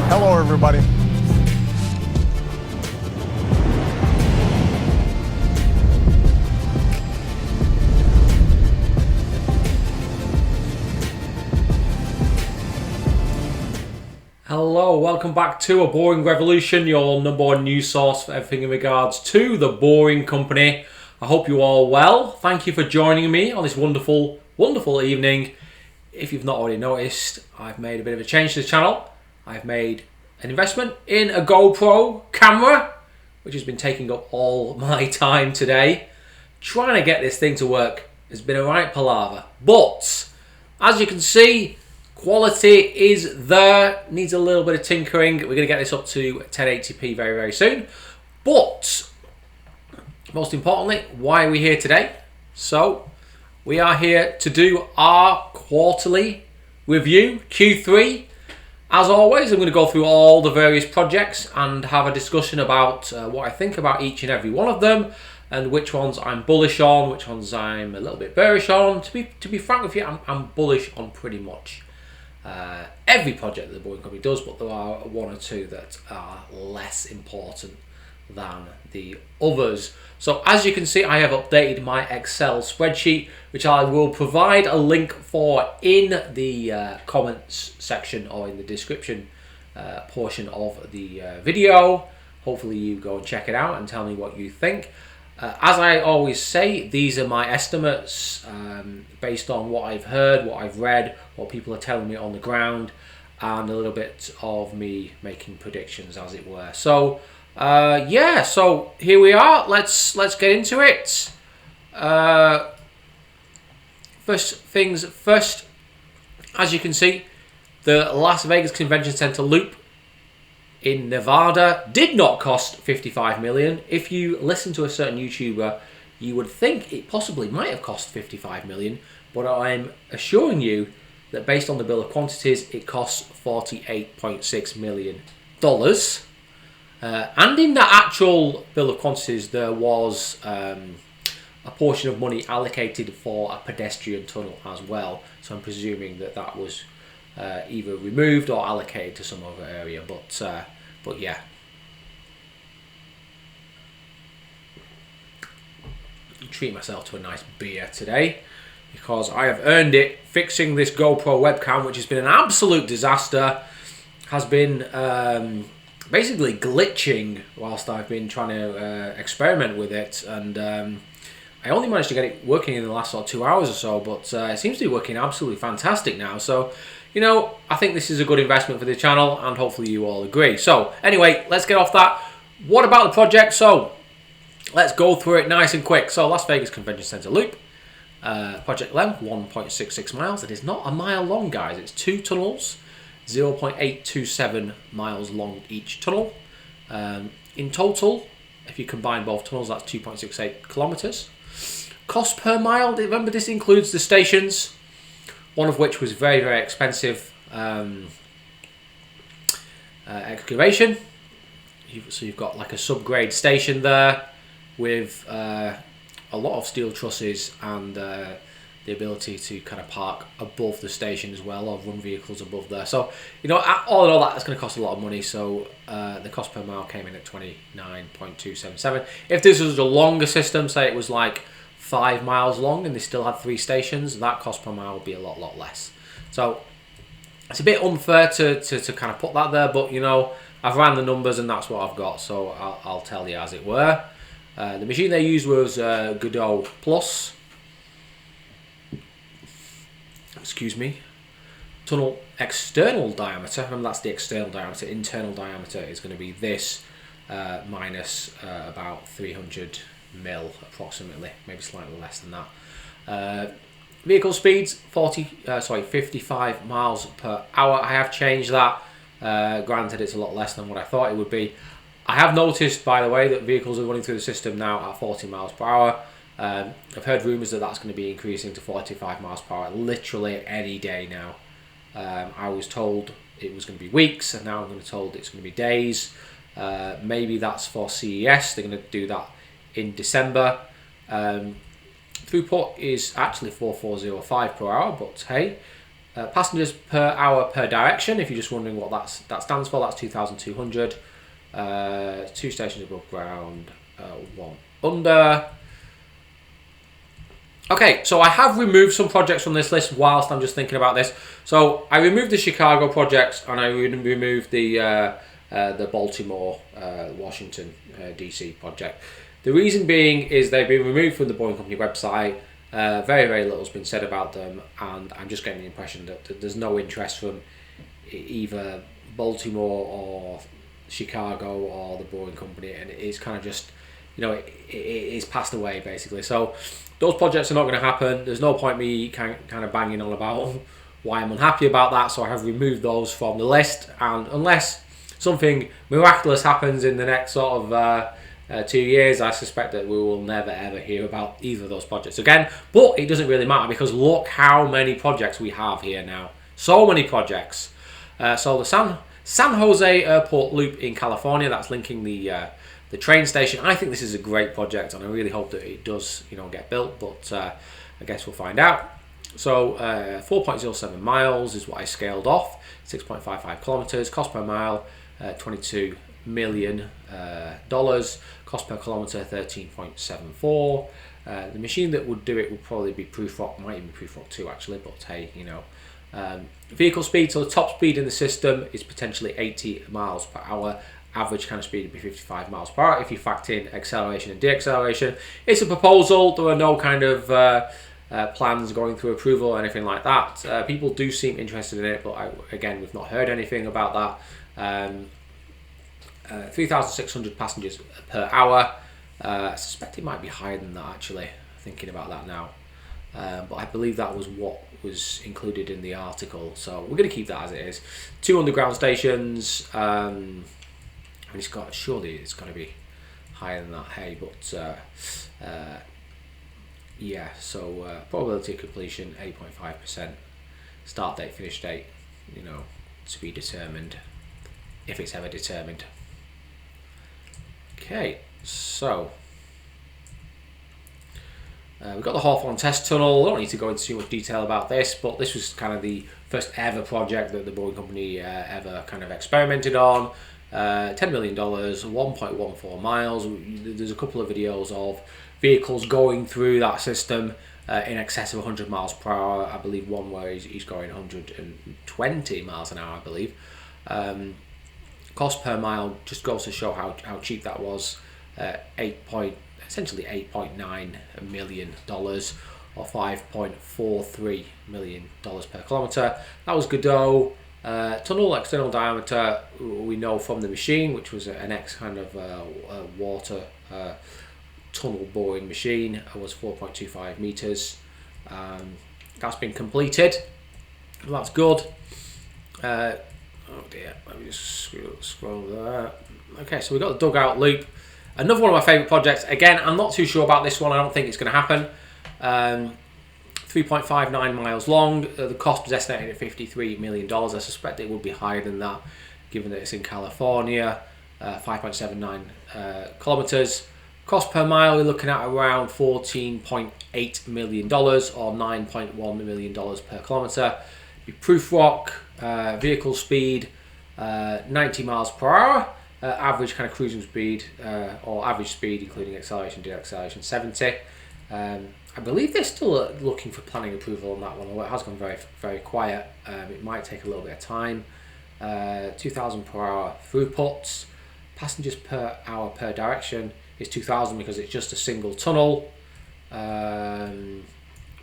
Hello, everybody. Hello, welcome back to A Boring Revolution, your number one news source for everything in regards to the Boring Company. I hope you're all well. Thank you for joining me on this wonderful, wonderful evening. If you've not already noticed, I've made a bit of a change to the channel. I've made an investment in a GoPro camera, which has been taking up all my time today. Trying to get this thing to work has been a right palaver. But, as you can see, quality is there, needs a little bit of tinkering. We're going to get this up to 1080p very, very soon. But, most importantly, why are we here today? So, we are here to do our quarterly review, Q3. As always, I'm going to go through all the various projects and have a discussion about what I think about each and every one of them, and which ones I'm bullish on, which ones I'm a little bit bearish on. To be frank with you, I'm bullish on pretty much every project that the Boring Company does, but there are one or two that are less important than the others. So as you can see, I have updated my Excel spreadsheet, which I will provide a link for in the comments section or in the description portion of the video. Hopefully you go and check it out and tell me what you think. As I always say, these are my estimates based on what I've heard, what I've read, what people are telling me on the ground, and a little bit of me making predictions, as it were. So, yeah, so here we are. Let's get into it. First things first, as you can see, the Las Vegas Convention Center loop in Nevada did not cost 55 million. If you listen to a certain YouTuber, you would think it possibly might have cost 55 million, but I'm assuring you that based on the bill of quantities, it costs $48.6 million. And in that actual bill of quantities, there was a portion of money allocated for a pedestrian tunnel as well. So I'm presuming that that was either removed or allocated to some other area. But yeah. Treat myself to a nice beer today, because I have earned it fixing this GoPro webcam, which has been an absolute disaster. Has been basically glitching whilst I've been trying to experiment with it, and I only managed to get it working in the last 2 hours or so, but it seems to be working absolutely fantastic now. So, you know, I think this is a good investment for the channel, and hopefully you all agree. So, anyway, let's get off that. What about the project? So, let's go through it nice and quick. So, Las Vegas Convention Center Loop. Project length, 1.66 miles. It is not a mile long, guys. It's 2 tunnels, 0.827 miles long each tunnel. In total, if you combine both tunnels, that's 2.68 kilometers. Cost per mile, remember this includes the stations, one of which was very, very expensive excavation. So you've got like a subgrade station there with a lot of steel trusses and the ability to kind of park above the station as well, or run vehicles above there. So, you know, all in all, that's going to cost a lot of money. So the cost per mile came in at 29.277. If this was a longer system, say it was like 5 miles long and they still had 3 stations, that cost per mile would be a lot less. So it's a bit unfair to kind of put that there, but you know, I've ran the numbers and that's what I've got, so I'll tell you as it were. The machine they used was Dugout Plus. Excuse me. Tunnel external diameter, remember that's the external diameter, internal diameter is going to be this minus about 300 mil approximately, maybe slightly less than that. Vehicle speeds 55 miles per hour. I have changed that. Granted, it's a lot less than what I thought it would be. I have noticed, by the way, that vehicles are running through the system now at 40 miles per hour. I've heard rumours that that's going to be increasing to 45 miles per hour literally any day now. I was told it was going to be weeks, and now I'm going to be told it's going to be days. Maybe that's for CES. They're going to do that in December. Throughput is actually 4405 per hour, but hey, Passengers per hour per direction. If you're just wondering what that stands for, that's 2,200. 2 stations above ground, 1 under. Okay, so I have removed some projects from this list whilst I'm just thinking about this. So I removed the Chicago projects and I removed the Baltimore, Washington, DC project. The reason being is they've been removed from the Boring Company website. Very, very little has been said about them, and I'm just getting the impression that there's no interest from either Baltimore or Chicago or the Boring Company, and it's kind of just, it's passed away basically. So those projects are not going to happen. There's no point me kind of banging on about why I'm unhappy about that, so I have removed those from the list, and unless something miraculous happens in the next sort of 2 years, I suspect that we will never ever hear about either of those projects again. But it doesn't really matter, because look how many projects we have here now. So many projects. So the San Jose Airport Loop in California, that's linking the train station. I think this is a great project, and I really hope that it does, get built. But I guess we'll find out. So 4.07 miles is what I scaled off. 6.55 kilometers. Cost per mile, $22 million. Cost per kilometer, 13.74. The machine that would do it would probably be Proof-Rock, might even be Proof-Rock 2 actually, but hey, vehicle speed, so the top speed in the system is potentially 80 miles per hour. Average kind of speed would be 55 miles per hour if you factor in acceleration and deacceleration. It's a proposal. There are no kind of plans going through approval or anything like that. People do seem interested in it, but again, we've not heard anything about that. 3,600 passengers per hour. I suspect it might be higher than that actually, thinking about that now. But I believe that was what was included in the article, so we're going to keep that as it is. 2 underground stations. Surely it's got to be higher than that, hey, but yeah, so probability of completion 8.5%. Start date, finish date, to be determined, if it's ever determined. Okay, so we've got the Hawthorne test tunnel. I don't need to go into too much detail about this, but this was kind of the first ever project that the Boring Company ever kind of experimented on. $10 million, 1.14 miles. There's a couple of videos of vehicles going through that system in excess of 100 miles per hour. I believe one where he's going 120 miles an hour, I believe. Cost per mile just goes to show how cheap that was. Essentially $8.9 million or $5.43 million per kilometre. That was Godot. Tunnel external diameter we know from the machine, which was an X kind of water tunnel boring machine, was 4.25 meters. That's been completed. Well, that's good. Oh dear, let me just scroll there. Okay, so we've got the Dugout Loop. Another one of my favourite projects. Again, I'm not too sure about this one. I don't think it's going to happen. 3.59 miles long. The cost was estimated at $53 million. I suspect it would be higher than that, given that it's in California. 5.79 kilometres. Cost per mile, we're looking at around $14.8 million or $9.1 million per kilometre. Proof-Rock, vehicle speed 90 miles per hour. Average kind of cruising speed, or average speed including acceleration, deacceleration, 70. I believe they're still looking for planning approval on that one, although it has gone very, very quiet. It might take a little bit of time. 2,000 per hour throughputs. Passengers per hour per direction is 2,000 because it's just a single tunnel.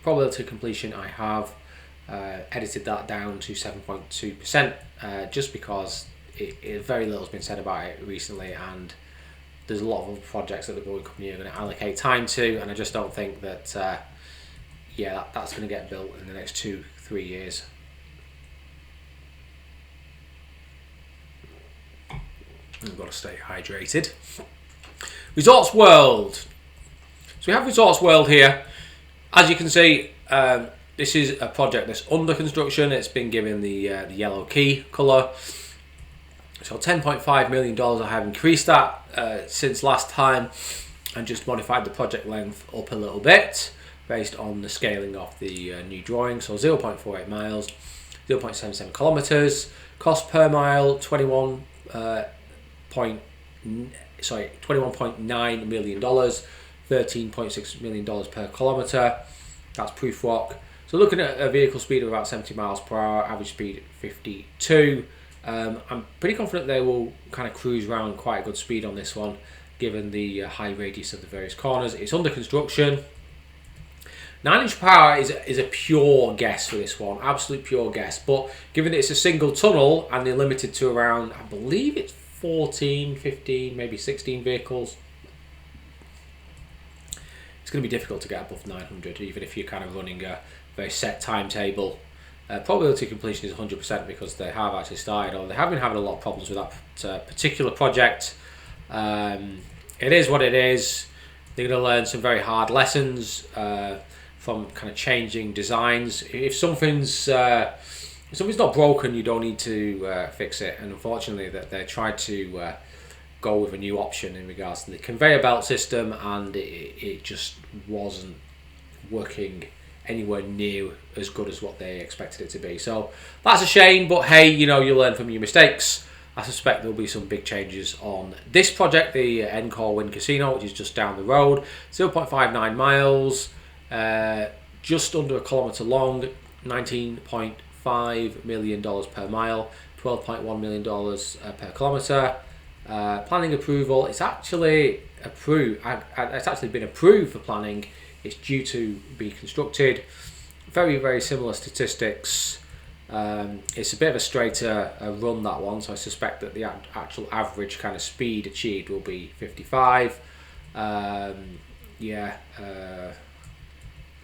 Probability of completion, I have edited that down to 7.2%, just because very little has been said about it recently, and there's a lot of other projects that the Boring Company are going to allocate time to, and I just don't think that that's going to get built in the next 2-3 years. I've got to stay hydrated. Resorts World. So we have Resorts World here. As you can see, this is a project that's under construction. It's been given the yellow key colour. So $10.5 million, I have increased that since last time and just modified the project length up a little bit based on the scaling of the new drawing. So 0.48 miles. 0.77 kilometers. Cost per mile, $21.9 million, $13.6 million per kilometer. That's proof rock. So looking at a vehicle speed of about 70 miles per hour, average speed 52. I'm pretty confident they will kind of cruise around quite a good speed on this one, given the high radius of the various corners. It's under construction. 9-inch per hour is a pure guess for this one, absolute pure guess. But given that it's a single tunnel and they're limited to around, I believe it's 14, 15, maybe 16 vehicles, it's going to be difficult to get above 900, even if you're kind of running a very set timetable. Probability of completion is 100% because they have actually started, or they have been having a lot of problems with that particular project. It is what it is. They're going to learn some very hard lessons from kind of changing designs. If something's not broken, you don't need to fix it. And unfortunately, that they tried to go with a new option in regards to the conveyor belt system, and it just wasn't working anywhere near as good as what they expected it to be. So that's a shame, but hey, you learn from your mistakes. I suspect there'll be some big changes on this project, the Encore Wind Casino, which is just down the road. 0.59 miles, just under a kilometre long, $19.5 million per mile, $12.1 million per kilometre. Planning approval, it's actually approved. It's actually been approved for planning. It's due to be constructed. Very, very similar statistics. It's a bit of a straighter run, that one, so I suspect that the actual average kind of speed achieved will be 55. I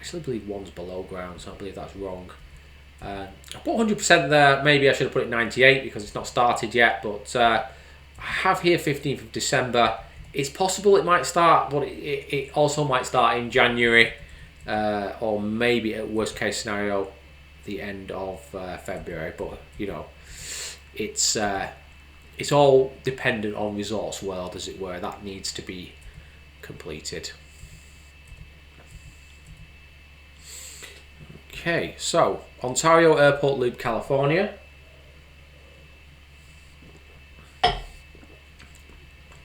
actually believe one's below ground, so I believe that's wrong. I put 100% there. Maybe I should have put it 98 because it's not started yet, but I have here 15th of December. It's possible it might start, but it also might start in January, or maybe at worst case scenario, the end of February. But it's all dependent on Resource World, as it were. That needs to be completed. Okay, so Ontario Airport Loop, California.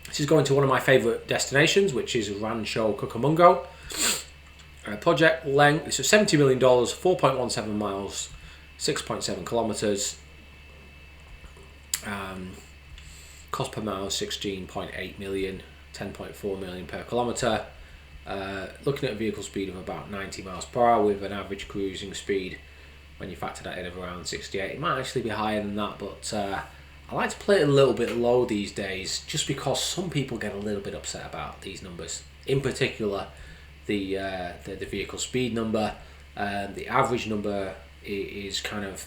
This is going to one of my favourite destinations, which is Rancho Cucamonga. Project length, it's $70 million, 4.17 miles, 6.7 kilometres. Cost per mile, 16.8 million, 10.4 million per kilometre. Looking at a vehicle speed of about 90 miles per hour with an average cruising speed, when you factor that in, of around 68. It might actually be higher than that, but I like to play it a little bit low these days, just because some people get a little bit upset about these numbers. In particular, the vehicle speed number. The average number is kind of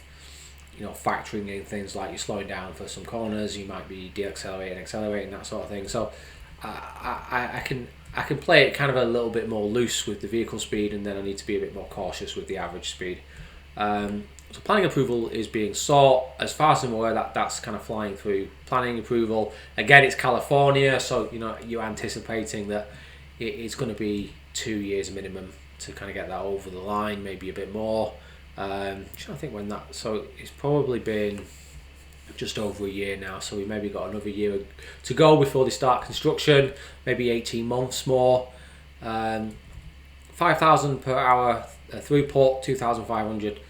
factoring in things like you're slowing down for some corners, you might be deaccelerating, accelerating, that sort of thing. So I can play it kind of a little bit more loose with the vehicle speed, and then I need to be a bit more cautious with the average speed. So planning approval is being sought. As far as I'm aware, that's kind of flying through planning approval. Again, it's California, so you're anticipating that it's going to be 2 years minimum to kind of get that over the line, maybe a bit more. I'm trying to think when that. So it's probably been just over a year now. So we maybe got another year to go before they start construction. Maybe 18 months more. 5,000 per hour throughput, 2,500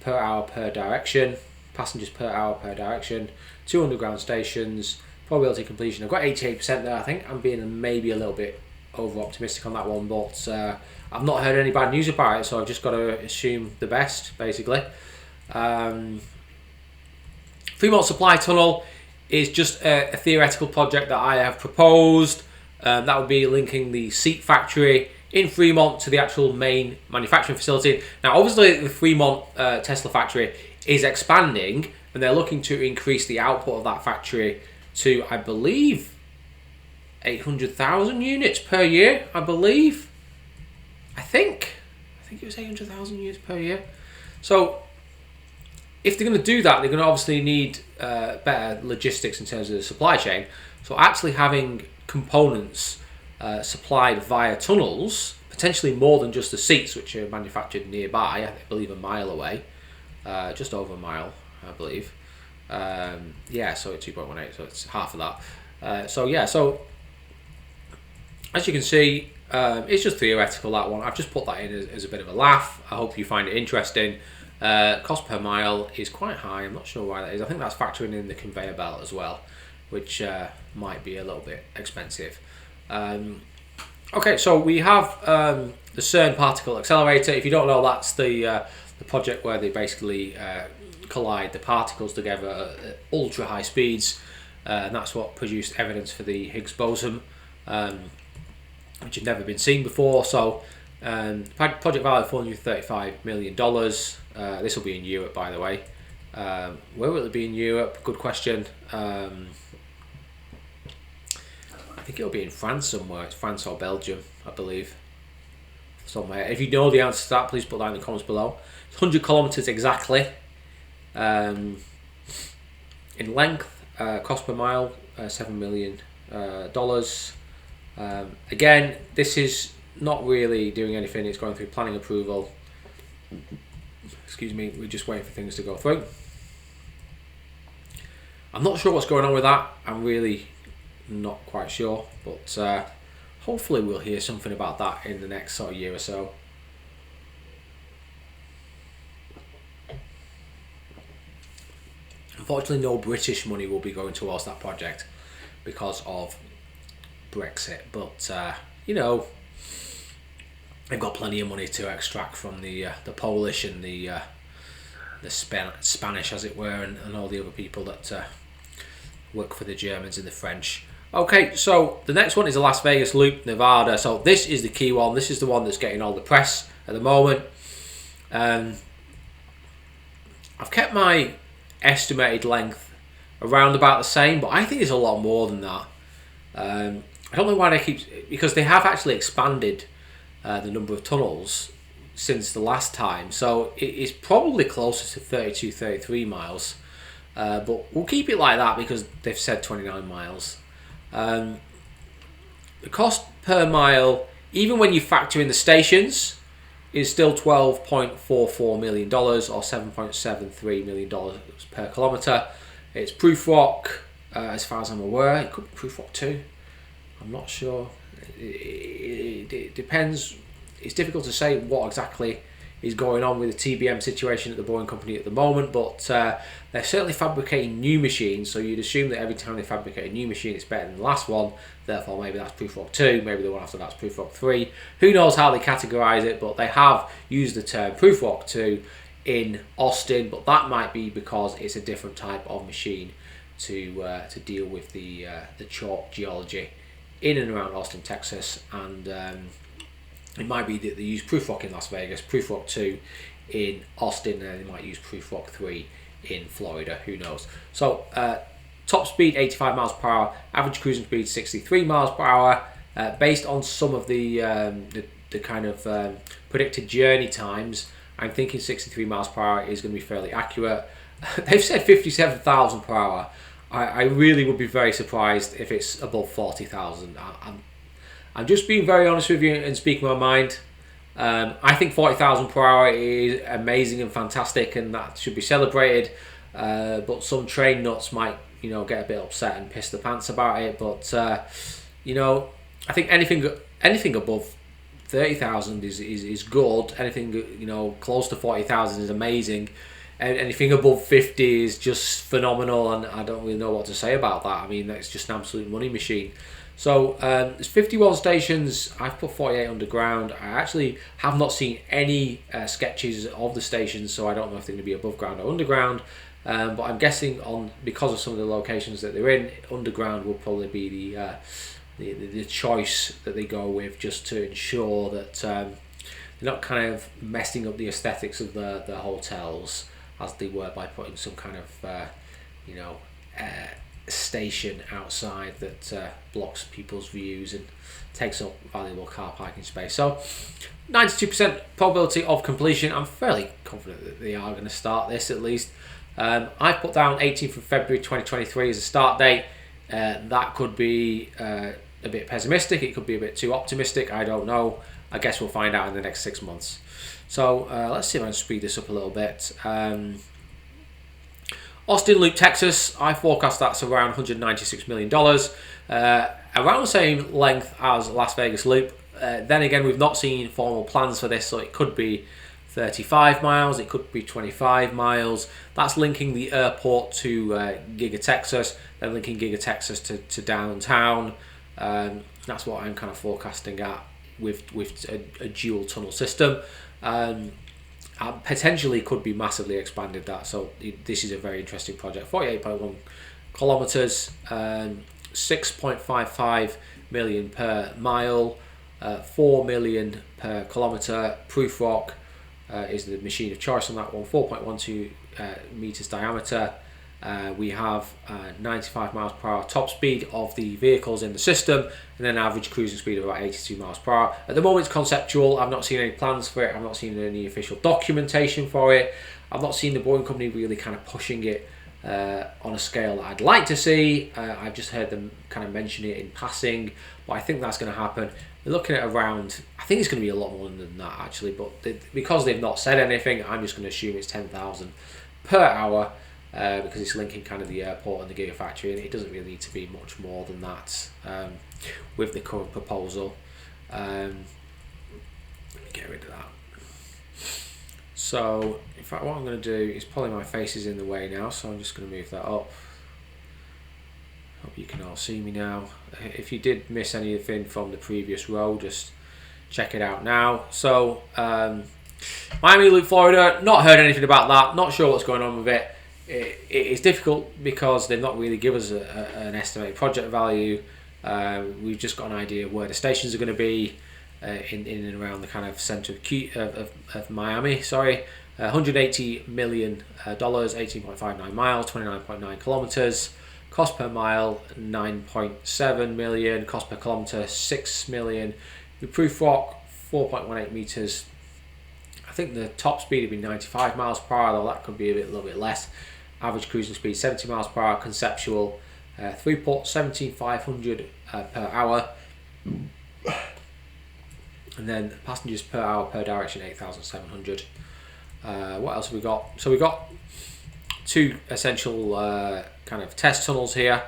per hour per direction, passengers per hour per direction, 2 underground stations, probability of completion. I've got 88% there. I think I'm being maybe a little bit over optimistic on that one, but I've not heard any bad news about it, so I've just got to assume the best, basically. Fremont Supply Tunnel is just a theoretical project that I have proposed. That would be linking the seat factory in Fremont to the actual main manufacturing facility. Now, obviously, the Fremont Tesla factory is expanding, and they're looking to increase the output of that factory to, I believe, 800,000 units per year, I believe. I think it was 800,000 units per year. So, if they're going to do that, they're going to obviously need better logistics in terms of the supply chain. So, actually having components supplied via tunnels, potentially more than just the seats, which are manufactured nearby, I believe a mile away, just over a mile, I believe. Yeah, so it's 2.18, so it's half of that. So as you can see, it's just theoretical, that one. I've just put that in as a bit of a laugh. I hope you find it interesting. Cost per mile is quite high. I'm not sure why that is. I think that's factoring in the conveyor belt as well, which might be a little bit expensive. Okay, so we have the CERN particle accelerator. If you don't know, that's the project where they basically collide the particles together at ultra high speeds, and that's what produced evidence for the Higgs boson, which had never been seen before. So project value of $435 million. This will be in Europe, by the way. Where will it be in Europe? Good question. I think it'll be in France somewhere. It's France or Belgium, I believe. Somewhere. If you know the answer to that, please put that in the comments below. It's 100 kilometers exactly. In length, cost per mile, $7 million. Again, this is not really doing anything. It's going through planning approval. Excuse me, we're just waiting for things to go through. I'm not sure what's going on with that. I'm really not quite sure, but hopefully we'll hear something about that in the next sort of year or so. Unfortunately, no British money will be going towards that project because of Brexit, but you know, they've got plenty of money to extract from the Polish and the Spanish, as it were, and all the other people that work for the Germans and the French. Okay, so the next one is the Las Vegas Loop, Nevada. So this is the key one. This is the one that's getting all the press at the moment. I've kept my estimated length around about the same, but I think it's a lot more than that. I don't know why they keep, because they have actually expanded the number of tunnels since the last time, so it's probably closer to 32, 33 miles, but we'll keep it like that because they've said 29 miles. The cost per mile, even when you factor in the stations, is still $12.44 million or $7.73 million per kilometre. It's proof rock, as far as I'm aware. It could be proof rock too. I'm not sure. It depends. It's difficult to say what exactly is going on with the TBM situation at the Boeing company at the moment, but they're certainly fabricating new machines, so you'd assume that every time they fabricate a new machine it's better than the last one, therefore maybe that's proof rock 2, maybe the one after that's proof rock 3. Who knows how they categorise it, but they have used the term proof rock 2 in Austin, but that might be because it's a different type of machine to deal with the chalk geology in and around Austin, Texas, and it might be that they use proof rock in Las Vegas, proof rock 2 in Austin, and they might use proof rock 3 in Florida, who knows. So top speed 85 miles per hour, average cruising speed 63 miles per hour, based on some of the kind of predicted journey times. I'm thinking 63 miles per hour is going to be fairly accurate. They've said 57,000 per hour. I really would be very surprised if it's above 40,000. I'm just being very honest with you and speaking my mind. I think 40,000 per hour is amazing and fantastic, and that should be celebrated. But some train nuts might, get a bit upset and piss the pants about it. But I think anything above 30,000 is good. Anything close to 40,000 is amazing. And anything above 50 is just phenomenal, and I don't really know what to say about that. I mean, that's just an absolute money machine. So there's 51 stations. I've put 48 underground. I actually have not seen any sketches of the stations, so I don't know if they're going to be above ground or underground. But I'm guessing because of some of the locations that they're in, underground will probably be the choice that they go with, just to ensure that they're not kind of messing up the aesthetics of the hotels as they were by putting some kind of station outside that blocks people's views and takes up valuable car parking space. So 92% probability of completion. I'm fairly confident that they are going to start this at least. I put down 18th of February 2023 as a start date. That could be a bit pessimistic, it could be a bit too optimistic, I don't know. I guess we'll find out in the next 6 months. So let's see if I can speed this up a little bit. Austin Loop, Texas, I forecast that's around $196 million. Around the same length as Las Vegas Loop. Then again, we've not seen formal plans for this, so it could be 35 miles, it could be 25 miles. That's linking the airport to Giga Texas, then linking Giga Texas to downtown. That's what I'm kind of forecasting at with a dual tunnel system. Potentially could be massively expanded that, so this is a very interesting project. 48.1 kilometers, 6.55 million per mile, 4 million per kilometer. Proof rock is the machine of choice on that one. 4.12 meters diameter. We have 95 miles per hour top speed of the vehicles in the system, and then average cruising speed of about 82 miles per hour. At the moment it's conceptual. I've not seen any plans for it. I've not seen any official documentation for it. I've not seen the Boeing company really kind of pushing it on a scale that I'd like to see. I've just heard them kind of mention it in passing, but I think that's going to happen. We're looking at around, I think it's going to be a lot more than that actually, but because they've not said anything, I'm just going to assume it's 10,000 per hour. Because it's linking kind of the airport and the Gigafactory, and it doesn't really need to be much more than that with the current proposal. Let me get rid of that. So, in fact, what I'm going to do is probably my face is in the way now, so I'm just going to move that up. Hope you can all see me now. If you did miss anything from the previous row, just check it out now. So, Miami Loop, Florida, not heard anything about that, not sure what's going on with it. It's difficult because they've not really given us an estimated project value. We've just got an idea of where the stations are going to be in and around the kind of centre of Miami. Sorry, $180 million, 18.59 miles, 29.9 kilometres. Cost per mile 9.7 million. Cost per kilometre 6 million. With proof rock 4.18 metres. I think the top speed would be 95 miles per hour, though that could be a little bit less. Average cruising speed 70 miles per hour. Conceptual throughput 17,500 per hour, and then passengers per hour per direction 8,700. What else have we got? So we've got two essential kind of test tunnels here.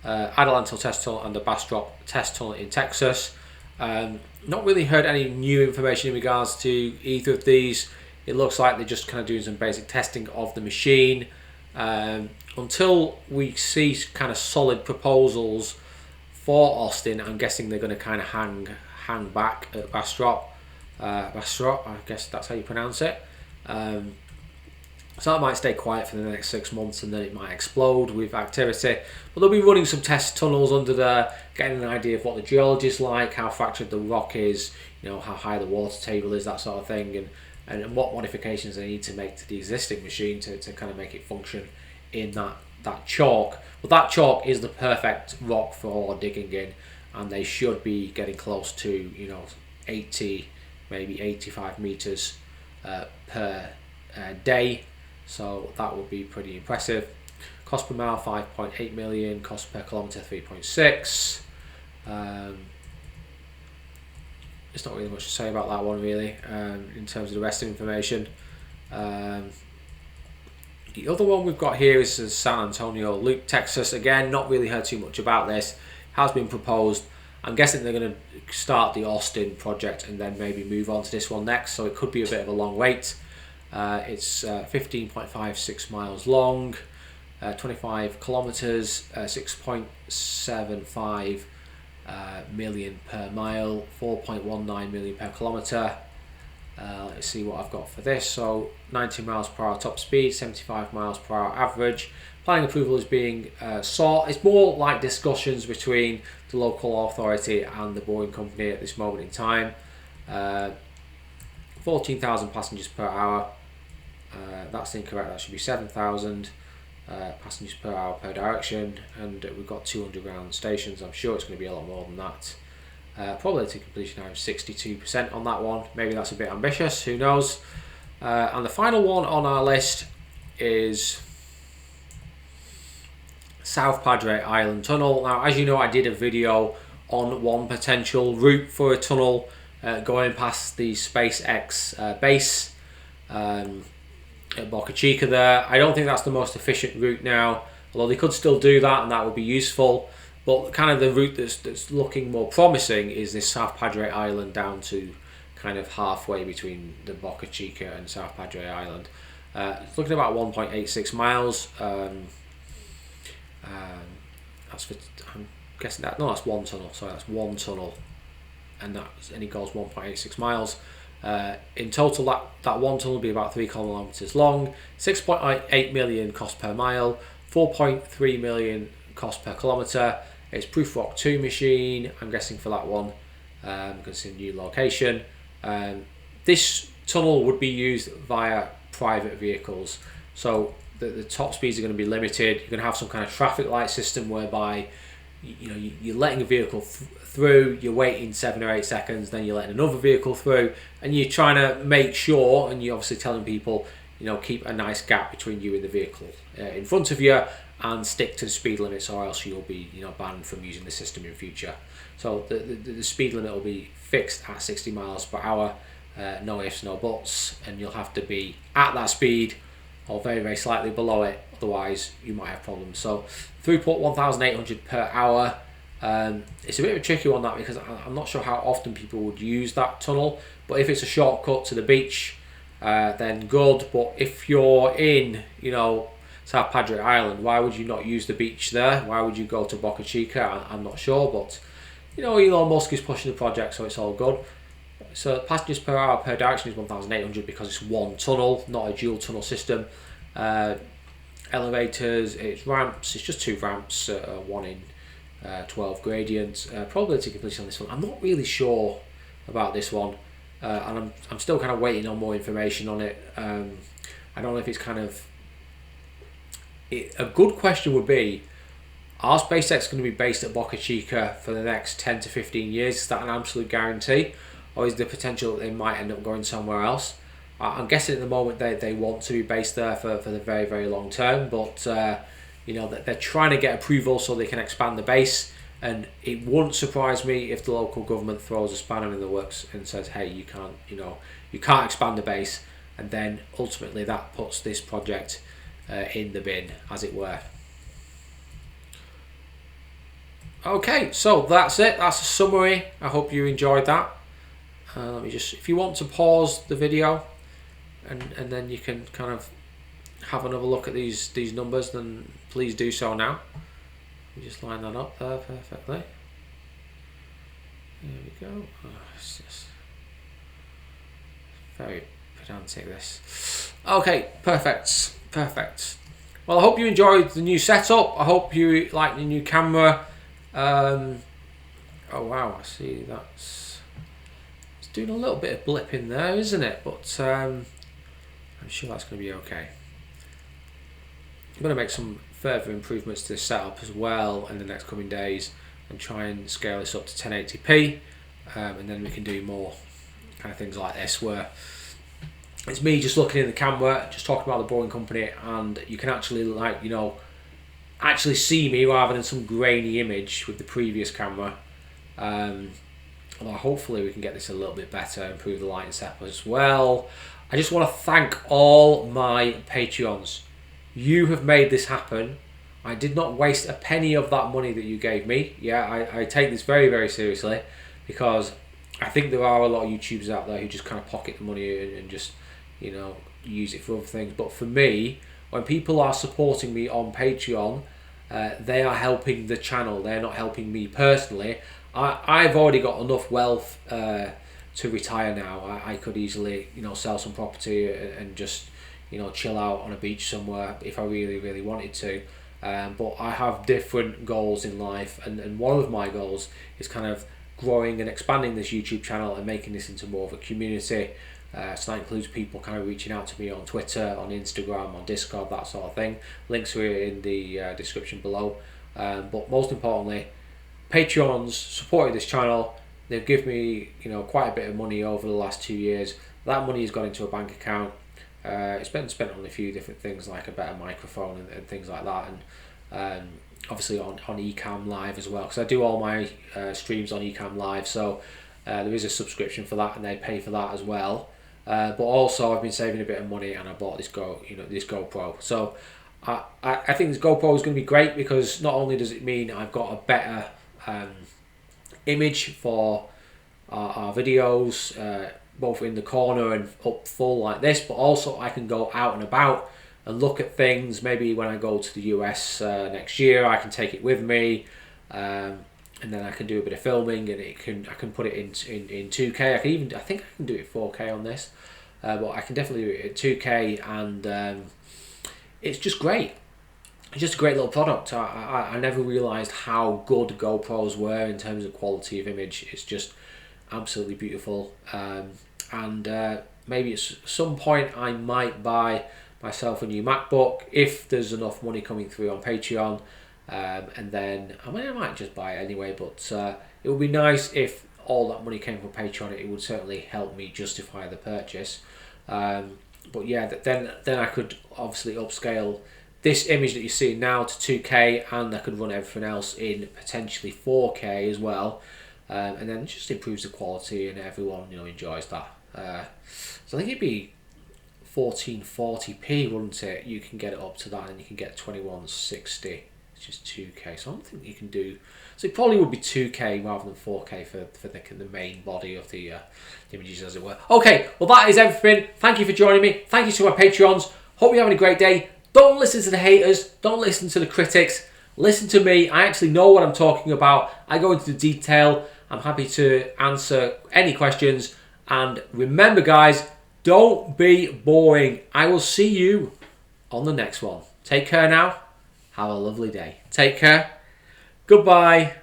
Adelanto test tunnel and the Bastrop test tunnel in Texas. Not really heard any new information in regards to either of these. It looks like they're just kind of doing some basic testing of the machine. Until we see kind of solid proposals for Austin, I'm guessing they're going to kind of hang back at Bastrop. Bastrop, I guess that's how you pronounce it. So that might stay quiet for the next 6 months, and then it might explode with activity. But they'll be running some test tunnels under there, getting an idea of what the geology is like, how fractured the rock is, how high the water table is, that sort of thing, and what modifications they need to make to the existing machine to kind of make it function in that chalk. But that chalk is the perfect rock for digging in, and they should be getting close to 80, maybe 85 meters per day. So that would be pretty impressive. Cost per mile 5.8 million, cost per kilometre 3.6. There's not really much to say about that one really in terms of the rest of the information. The other one we've got here is the San Antonio Loop, Texas. Again, not really heard too much about this. Has been proposed. I'm guessing they're going to start the Austin project and then maybe move on to this one next, so it could be a bit of a long wait. It's 15.56 miles long, 25 kilometers, 6.75 million per mile, 4.19 million per kilometer. Let's see what I've got for this. So 90 miles per hour top speed, 75 miles per hour average. Planning approval is being sought. It's more like discussions between the local authority and the Boeing company at this moment in time. 14,000 passengers per hour. That's incorrect. That should be 7,000 passengers per hour per direction, and we've got 2 underground stations. I'm sure it's going to be a lot more than that. Probability of completion time 62% on that one. Maybe that's a bit ambitious, who knows. And the final one on our list is South Padre Island Tunnel. Now, as you know, I did a video on one potential route for a tunnel going past the SpaceX base at Boca Chica there. I don't think that's the most efficient route now, although they could still do that and that would be useful. But kind of the route that's looking more promising is this South Padre Island down to kind of halfway between the Boca Chica and South Padre Island. It's looking about 1.86 miles. That's for, I'm guessing that, no, that's one tunnel. Sorry, that's one tunnel, and it goes 1.86 miles. In total, that one tunnel will be about 3 kilometers long. 6.8 million cost per mile. 4.3 million cost per kilometer. It's Proof Rock 2 machine, I'm guessing, for that one, because it's a new location. This tunnel would be used via private vehicles, so the top speeds are going to be limited. You're going to have some kind of traffic light system whereby you're letting a vehicle through, you're waiting 7 or 8 seconds, then you're letting another vehicle through, and you're trying to make sure, and you're obviously telling people, keep a nice gap between you and the vehicle in front of you, and stick to the speed limits, or else you'll be banned from using the system in future. So the speed limit will be fixed at 60 miles per hour, no ifs, no buts, and you'll have to be at that speed or very, very slightly below it, otherwise you might have problems. So throughput 1,800 per hour. It's a bit of a tricky one, that, because I'm not sure how often people would use that tunnel, but if it's a shortcut to the beach, then good. But if you're in South Padre Island, why would you not use the beach there? Why would you go to Boca Chica? I'm not sure, but Elon Musk is pushing the project, so it's all good. So passengers per hour per direction is 1,800 because it's one tunnel, not a dual tunnel system. Elevators, it's ramps, it's just 2 ramps, 1 in 12 gradients. Probability of completion on this one, I'm not really sure about this one, and I'm still kind of waiting on more information on it. I don't know if it's kind of... a good question would be, are SpaceX going to be based at Boca Chica for the next 10 to 15 years? Is that an absolute guarantee? Or is there potential that they might end up going somewhere else? I'm guessing at the moment they want to be based there for the very, very long term, but they're trying to get approval so they can expand the base, and it wouldn't surprise me if the local government throws a spanner in the works and says, hey, you can't expand the base, and then ultimately that puts this project in the bin, as it were. Okay, so that's it. That's a summary. I hope you enjoyed that. Let me just, if you want to pause the video and then you can kind of have another look at these numbers, then please do so now. Let me just line that up there perfectly. There we go. Oh, it's just very pedantic, this. Okay, perfect. Well, I hope you enjoyed the new setup. I hope you like the new camera. Oh wow, I see it's doing a little bit of blip in there, isn't it? But I'm sure that's going to be okay. I'm going to make some further improvements to this setup as well in the next coming days, and try and scale this up to 1080p, and then we can do more kind of things like this, where it's me just looking in the camera, just talking about the Boring Company, and you can actually actually see me rather than some grainy image with the previous camera. Although hopefully we can get this a little bit better, improve the lighting setup as well. I just want to thank all my Patreons. You have made this happen. I did not waste a penny of that money that you gave me. Yeah, I take this very, very seriously, because I think there are a lot of YouTubers out there who just kind of pocket the money and just use it for other things. But for me, when people are supporting me on Patreon, they are helping the channel. They're not helping me personally. I've already got enough wealth to retire now. I could easily sell some property and just chill out on a beach somewhere if I really, really wanted to. But I have different goals in life, and one of my goals is kind of growing and expanding this YouTube channel and making this into more of a community. So that includes people kind of reaching out to me on Twitter, on Instagram, on Discord, that sort of thing. Links are in the description below. But most importantly, Patreons supported this channel. They've given me quite a bit of money over the last 2 years. That money has gone into a bank account. It's been spent on a few different things, like a better microphone and things like that, and obviously on Ecamm Live as well, because I do all my streams on Ecamm Live. So There is a subscription for that, and they pay for that as well. But also, I've been saving a bit of money, and I bought this GoPro. So I think this GoPro is going to be great, because not only does it mean I've got a better image for our videos, both in the corner and up full like this, but also I can go out and about and look at things. Maybe when I go to the US next year, I can take it with me, and then I can do a bit of filming, and I can put it in 2K. I think I can do it 4K on this, but I can definitely do it at 2K, and it's just great. It's just a great little product. I never realised how good GoPros were in terms of quality of image. It's just absolutely beautiful, and maybe at some point I might buy myself a new MacBook if there's enough money coming through on Patreon, and then I might just buy it anyway, but it would be nice if all that money came from Patreon. It would certainly help me justify the purchase, but yeah, then I could obviously upscale this image that you see now to 2K, and I could run everything else in potentially 4K as well, and then it just improves the quality, and everyone enjoys that. So I think it'd be 1440p, wouldn't it? You can get it up to that, and you can get 2160, which is 2K. So I don't think you can do. So it probably would be 2K rather than 4K for the main body of the images, as it were. Okay, well that is everything. Thank you for joining me. Thank you to my Patreons. Hope you're having a great day. Don't listen to the haters. Don't listen to the critics. Listen to me. I actually know what I'm talking about. I go into the detail. I'm happy to answer any questions. And remember, guys, don't be boring. I will see you on the next one. Take care now. Have a lovely day. Take care. Goodbye.